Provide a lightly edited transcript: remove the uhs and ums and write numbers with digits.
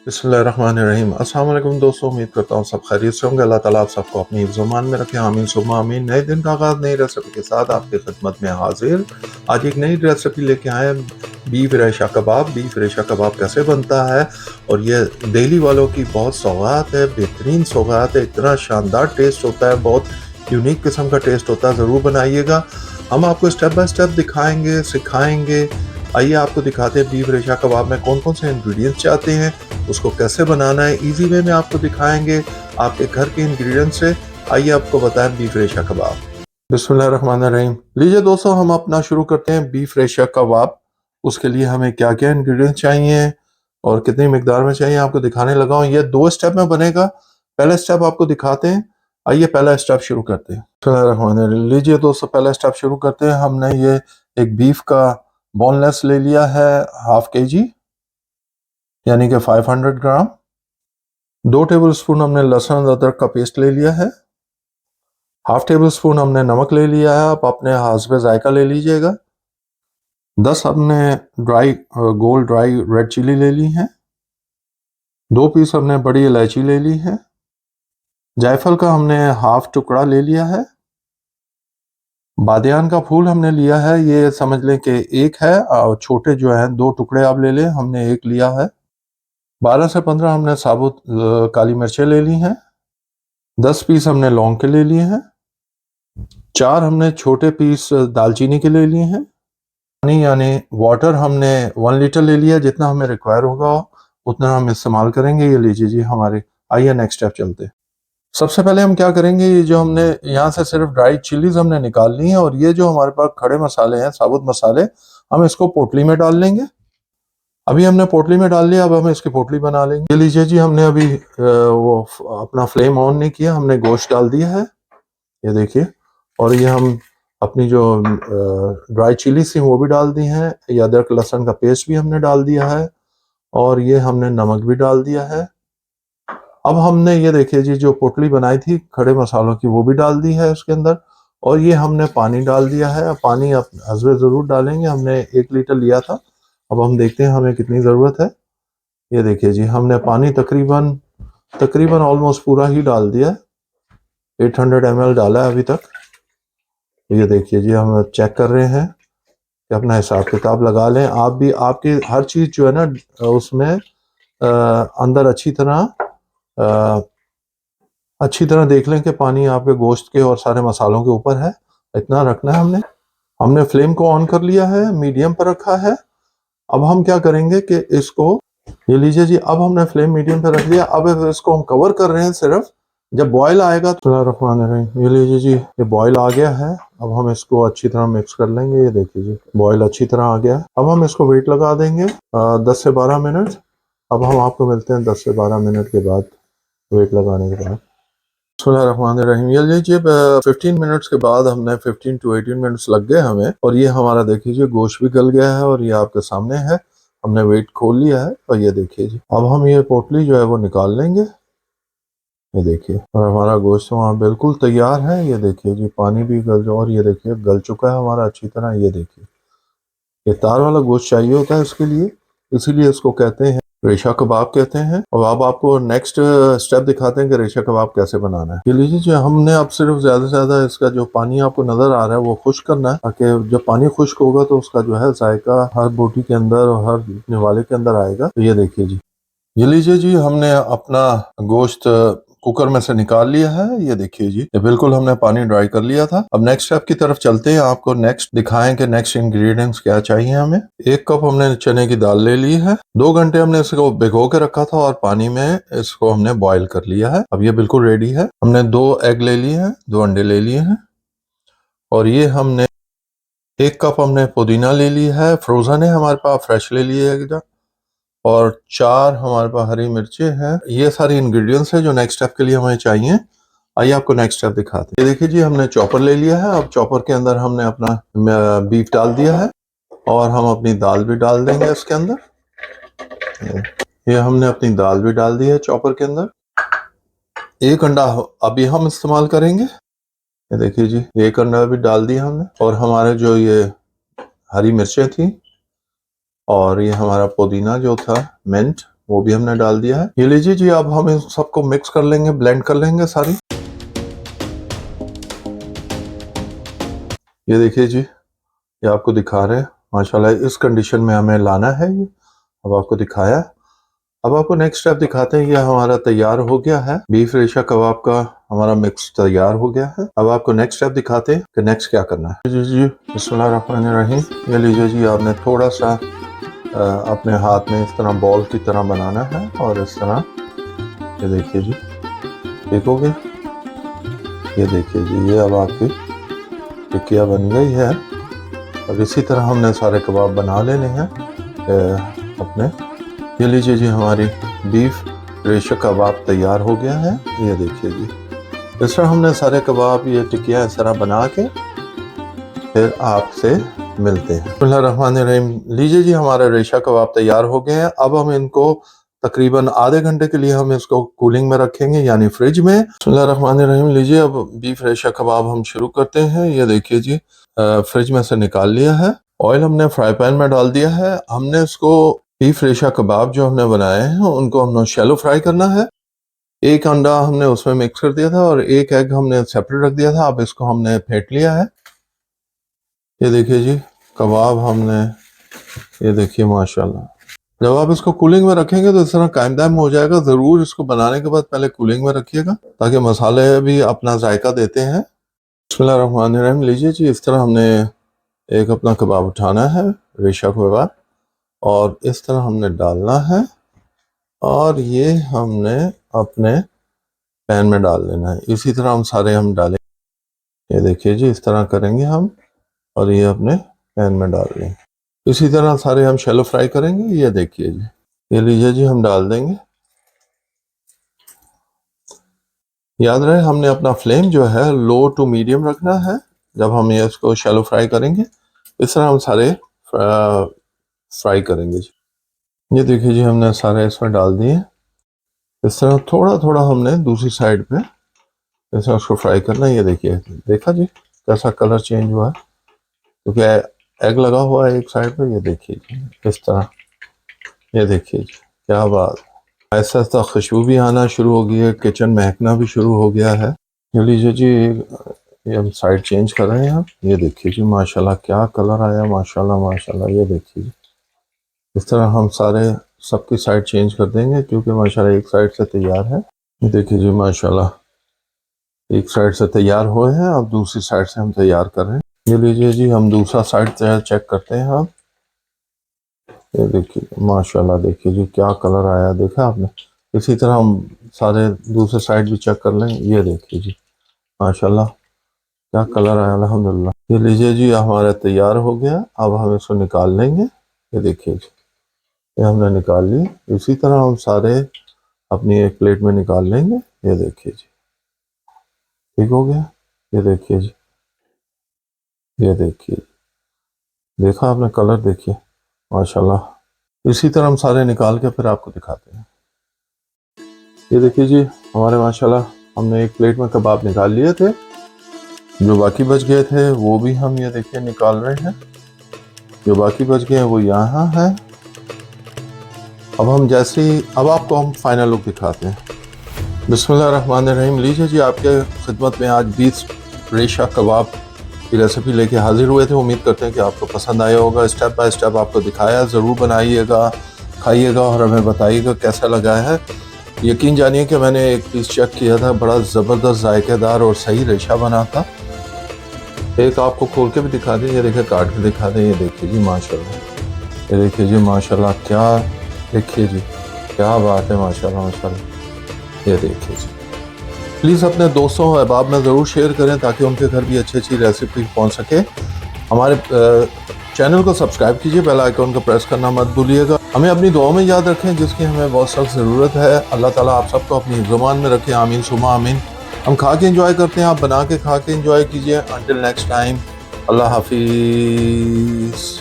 बिस्मिल्लाहिर्रहमानिर्रहीम। अस्सलाम वालेकुम दोस्तों, उम्मीद करता हूँ सब खैरियत से होंगे। अल्लाह ताला आप सबको अपनी हिफ्ज़-ओ-मान में रखे, आमीन सुम्मा आमीन। नए दिन का आगाज़ नई रेसिपी के साथ आपकी खिदमत में हाजिर। आज एक नई रेसिपी लेके आए हैं, बीफ रेशा कबाब। बीफ रेशा कबाब कैसे बनता है और ये दिल्ली वालों की बहुत सौगात है, बेहतरीन सौगात है। इतना शानदार टेस्ट होता है, बहुत यूनिक किस्म का टेस्ट होता है। ज़रूर बनाइएगा। हम आपको स्टेप बाय स्टेप दिखाएंगे, सिखाएंगे। आइए आपको दिखाते हैं बीफ रेशा कबाब में कौन कौन से इंग्रेडिएंट्स चाहते हैं, उसको कैसे बनाना है। इजी वे में आपको दिखाएंगे आपके घर के इंग्रेडिएंट से। आइए आपको बताएं बीफ रेशा कबाब। बिस्मिल्लाहिर्रहमानिर्रहीम। लीजिए दोस्तों, हम अपना शुरू करते हैं बीफ रेशा कबाब। उसके लिए हमें क्या क्या इंग्रेडिएंट चाहिए और कितनी मिकदार में चाहिए आपको दिखाने लगा हूँ। ये 2 स्टेप में बनेगा। पहला स्टेप आपको दिखाते हैं। आइए पहला स्टेप शुरू करते हैं। बिस्मिल्लाहिर्रहमानिर्रहीम। लीजिए दोस्तों, पहला स्टेप शुरू करते हैं। हमने ये एक बीफ का बोनलेस ले लिया है, हाफ केजी यानी कि 500 ग्राम। 2 टेबल स्पून हमने लहसुन अदरक का पेस्ट ले लिया है। हाफ टेबल स्पून हमने नमक ले लिया है, आप अपने हस्बे जायका ले लीजिएगा। 10 हमने गोल ड्राई रेड चिली ले ली है। 2 पीस हमने बड़ी इलायची ले ली है। जायफल का हमने हाफ टुकड़ा ले लिया है। बादियान का फूल हमने लिया है, ये समझ लें कि एक है और छोटे जो हैं 2 टुकड़े आप ले लें, हमने एक लिया है। 12 से 15 हमने साबुत काली मिर्चें ले ली हैं। 10 पीस हमने लौंग के ले लिए हैं। 4 हमने छोटे पीस दालचीनी के ले लिए हैं। पानी यानी वाटर हमने 1 लीटर ले लिया, जितना हमें रिक्वायर होगा उतना हम इस्तेमाल करेंगे। ये लीजिए जी हमारे। आइए नेक्स्ट स्टेप चलते हैं। सबसे पहले हम क्या करेंगे, ये जो हमने यहाँ से सिर्फ ड्राई चिलीज हमने निकाल ली हैं और ये जो हमारे पास खड़े मसाले हैं, साबुत मसाले, हम इसको पोटली में डाल लेंगे। अभी हमने पोटली में डाल लिया, अब हम इसकी पोटली बना लेंगे। ये लीजिए जी, हमने अभी वो अपना फ्लेम ऑन नहीं किया, हमने गोश्त डाल दिया है, ये देखिए। और ये हम अपनी जो ड्राई चिली थी वो भी डाल दी हैं। ये अदरक लहसुन का पेस्ट भी हमने डाल दिया है और ये हमने नमक भी डाल दिया है। अब हमने ये देखिए जी, जो पोटली बनाई थी खड़े मसालों की, वो भी डाल दी है उसके अंदर। और ये हमने पानी डाल दिया है। पानी आप हस्बे ज़रूर डालेंगे, हमने 1 लीटर लिया था। अब हम देखते हैं हमें कितनी ज़रूरत है। ये देखिए जी, हमने पानी तकरीबन तकरीबन ऑलमोस्ट पूरा ही डाल दिया। 800 ml डाला है अभी तक। ये देखिए जी, हम चेक कर रहे हैं कि अपना हिसाब किताब लगा लें। आप भी, आपकी हर चीज़ जो है ना उसमें अंदर अच्छी तरह देख लें कि पानी आपके गोश्त के और सारे मसालों के ऊपर है। इतना रखना है हमने। हमने फ्लेम को ऑन कर लिया है, मीडियम पर रखा है। अब हम क्या करेंगे कि इसको, ये लीजिए जी, अब हमने फ्लेम मीडियम पर रख दिया। अब इसको हम कवर कर रहे हैं सिर्फ। जब बॉयल आएगा तो रखवाने रहे। ये लीजिए जी, ये बॉयल आ गया है। अब हम इसको अच्छी तरह मिक्स कर लेंगे। ये देखिए जी, बॉयल अच्छी तरह आ गया है। अब हम इसको वेट लगा देंगे 10 से 12 मिनट। अब हम आपको मिलते हैं 10 से 12 मिनट के बाद, वेट लगाने के बाद। बिस्मिल्लाहिर्रहमानिर्रहीम। ये लीजिए 15 मिनट्स के बाद हमने 15 to 18 मिनट्स लग गए हमें, और ये हमारा देखिए गोश्त भी गल गया है और ये आपके सामने है। हमने वेट खोल लिया है और ये देखिए जी, अब हम ये पोटली जो है वो निकाल लेंगे। ये देखिए, और हमारा गोश्त वहाँ बिल्कुल तैयार है। ये देखिए जी, पानी भी और ये देखिए गल चुका है हमारा अच्छी तरह। ये देखिए, ये तार वाला गोश्त चाहिए होता है इसके लिए, इसीलिए इसको कहते हैं रेशा कबाब कहते हैं। और अब आपको नेक्स्ट स्टेप दिखाते हैं कि रेशा कबाब कैसे बनाना है। ये लीजिए जो हमने अब सिर्फ ज्यादा से ज्यादा इसका जो पानी आपको नजर आ रहा है वो खुश्क करना है, ताकि जब पानी खुश्क होगा तो उसका जो है जायका हर बोटी के अंदर और हर निवाले के अंदर आएगा। तो ये देखिए जी, ये लीजिए जी, हमने अपना गोश्त कुकर में से निकाल लिया है। ये देखिए जी, ये बिल्कुल हमने पानी ड्राई कर लिया था। अब नेक्स्ट स्टेप की तरफ चलते हैं, आपको नेक्स्ट दिखाएं कि नेक्स्ट इंग्रेडिएंट्स क्या चाहिए हमें। 1 कप हमने चने की दाल ले ली है। 2 घंटे हमने इसको भिगो के रखा था और पानी में इसको हमने बॉईल कर लिया है। अब ये बिल्कुल रेडी है। हमने 2 एग ले लिए हैं, 2 अंडे ले लिए हैं। और ये हमने 1 कप हमने पुदीना ले लिया है, फ्रोजन है हमारे पास, फ्रेश ले लिए है। और 4 हमारे पास हरी मिर्चें हैं। ये सारी इंग्रेडिएंट्स हैं जो नेक्स्ट स्टेप के लिए हमें चाहिए। आइए आपको नेक्स्ट स्टेप दिखाते हैं। ये देखिए जी, हमने चॉपर ले लिया है। अब चॉपर के अंदर हमने अपना बीफ डाल दिया है और हम अपनी दाल भी डाल देंगे इसके अंदर। ये हमने अपनी दाल भी डाल दी है चॉपर के अंदर। 1 अंडा अभी हम इस्तेमाल करेंगे। ये देखिए जी, 1 अंडा भी डाल दिया हमने। और हमारे जो ये हरी मिर्चें थी और ये हमारा पुदीना जो था, मिंट, वो भी हमने डाल दिया है। ये लीजिए जी, अब हम इन सबको मिक्स कर लेंगे, ब्लेंड कर लेंगे सारी। ये देखिए जी, ये आपको दिखा रहे हैं माशाल्लाह इस कंडीशन में हमें लाना है। ये अब आपको दिखाया। अब आपको नेक्स्ट स्टेप दिखाते हैं। ये हमारा तैयार हो गया है, बीफ रेशा कबाब का हमारा मिक्स तैयार हो गया है। अब आपको नेक्स्ट स्टेप दिखाते हैं कि नेक्स्ट क्या करना है। जी जी, बिस्मिल्लाहिर्रहमानिर्रहीम। ये लीजिए जी, आपने थोड़ा सा अपने हाथ में इस तरह बॉल की तरह बनाना है और इस तरह, ये देखिए जी, ठीक हो गया। ये देखिए जी, ये अब आपकी टिक्किया बन गई है। और इसी तरह हमने सारे कबाब बना लेने हैं अपने। ये लीजिए जी, हमारी बीफ रेशा कबाब तैयार हो गया है। ये देखिए जी, इस तरह हमने सारे कबाब, ये टिक्किया इस तरह बना के फिर आपसे मिलते हैं। बिस्मिल्लाहिर्रहमानिर्रहीम। लीजिए जी, हमारे रेशा कबाब तैयार हो गए हैं। अब हम इनको तकरीबन आधे घंटे के लिए हम इसको कूलिंग में रखेंगे, यानी फ्रिज में। बिस्मिल्लाहिर्रहमानिर्रहीम। लीजिए, अब बीफ रेशा कबाब हम शुरू करते हैं। ये देखिए जी, फ्रिज में से निकाल लिया है। ऑयल हमने फ्राई पैन में डाल दिया है। हमने इसको बीफ रेशा कबाब जो हमने बनाए हैं उनको हमने शैलो फ्राई करना है। एक अंडा हमने उसमें मिक्स कर दिया था और एक एग हमने सेपरेट रख दिया था। अब इसको हमने फेंट लिया है। ये देखिए जी, कबाब हमने, ये देखिए माशाल्लाह। जब आप इसको कूलिंग में रखेंगे तो इस तरह कायम दायम हो जाएगा। ज़रूर इसको बनाने के बाद पहले कूलिंग में रखिएगा ताकि मसाले भी अपना जायका देते हैं। बिस्मिल्लाहिर्रहमानिर्रहीम। लीजिए जी, इस तरह हमने एक अपना कबाब उठाना है, रेशा कबाब, और इस तरह हमने डालना है और ये हमने अपने पैन में डाल देना है। इसी तरह हम सारे हम डालें। ये देखिए जी, इस तरह करेंगे हम और ये अपने पैन में डाल देंगे। इसी तरह सारे हम शैलो फ्राई करेंगे। ये देखिए जी, ये लीजिए जी, हम डाल देंगे। याद रहे हमने अपना फ्लेम जो है लो टू मीडियम रखना है जब हम ये इसको शैलो फ्राई करेंगे। इस तरह हम सारे फ्राई करेंगे जी। ये देखिए जी, हमने सारे इसमें डाल दिए। इस तरह थोड़ा थोड़ा हमने दूसरी साइड पे ऐसा उसको फ्राई करना है। ये देखिए, देखा जी कैसा कलर चेंज हुआ है, क्योंकि एग लगा हुआ है एक साइड पे। ये देखिए जी, इस तरह। ये देखिए जी, क्या बात। ऐसा ऐसा खुशबू भी आना शुरू हो गई है, किचन महकना भी शुरू हो गया है। ये लीजिए जी, ये हम साइड चेंज कर रहे हैं। हम ये देखिए जी, माशाल्लाह क्या कलर आया, माशाल्लाह माशाल्लाह। ये देखिए जी, इस तरह हम सारे सबकी साइड चेंज कर देंगे क्योंकि माशाल्लाह एक साइड से तैयार है। ये देखिए जी, माशाल्लाह एक साइड से तैयार हुए हैं, अब दूसरी साइड से हम तैयार कर रहे हैं। ये लीजिए जी, हम दूसरा साइड चेक करते हैं। अब ये देखिए माशाल्लाह, देखिए जी क्या कलर आया, देखा आपने। इसी तरह हम सारे दूसरे साइड भी चेक कर लें। ये देखिए जी, माशाल्लाह क्या कलर आया, अल्हम्दुलिल्लाह। ये लीजिए जी, हमारा तैयार हो गया। अब हम इसको निकाल लेंगे। ये देखिए जी, ये हमने निकाल ली। इसी तरह हम सारे अपनी एक प्लेट में निकाल लेंगे। ये देखिए जी, ठीक हो गया। ये देखिए जी, ये देखिए, देखा आपने कलर, देखिए माशाल्लाह। इसी तरह हम सारे निकाल के फिर आपको दिखाते हैं। ये देखिए जी, हमारे माशाल्लाह हमने एक प्लेट में कबाब निकाल लिए थे। जो बाकी बच गए थे वो भी हम ये देखिए निकाल रहे हैं। जो बाकी बच गए हैं वो यहाँ है। अब हम जैसे ही, अब आपको हम फाइनल लुक दिखाते हैं। बिस्मिल्लाहिर्रहमानिर्रहीम। लीजिए जी, आपके खिदमत में आज बीफ रेशा कबाब की रेसिपी लेके हाजिर हुए थे। उम्मीद करते हैं कि आपको पसंद आया होगा। स्टेप बाय स्टेप आपको दिखाया। ज़रूर बनाइएगा, खाइएगा और हमें बताइएगा कैसा लगा है। यकीन जानिए कि मैंने एक पीस चेक किया था, बड़ा ज़बरदस्त जायकेदार और सही रेशा बना था। एक आपको खोल के भी दिखा दें, ये देखिए, काट के दिखा दें। ये देखिए जी, माशाल्लाह। ये देखिए जी, माशाल्लाह क्या, देखिए जी क्या बात है, माशाल्लाह माशाल्लाह। ये देखिए जी, प्लीज़ अपने दोस्तों और अहबाब में ज़रूर शेयर करें ताकि उनके घर भी अच्छी अच्छी रेसिपी पहुंच सके। हमारे चैनल को सब्सक्राइब कीजिए, बेल आइकन को प्रेस करना मत भूलिएगा। हमें अपनी दुआओं में याद रखें जिसकी हमें बहुत सख्त ज़रूरत है। अल्लाह ताला आप सबको अपनी ज़ुबान में रखें। आमीन सुमा आमीन। हम खा के इंजॉय करते हैं, आप बना के खा के इंजॉय कीजिए। अंटिल नेक्स्ट टाइम, अल्लाह हाफिज़।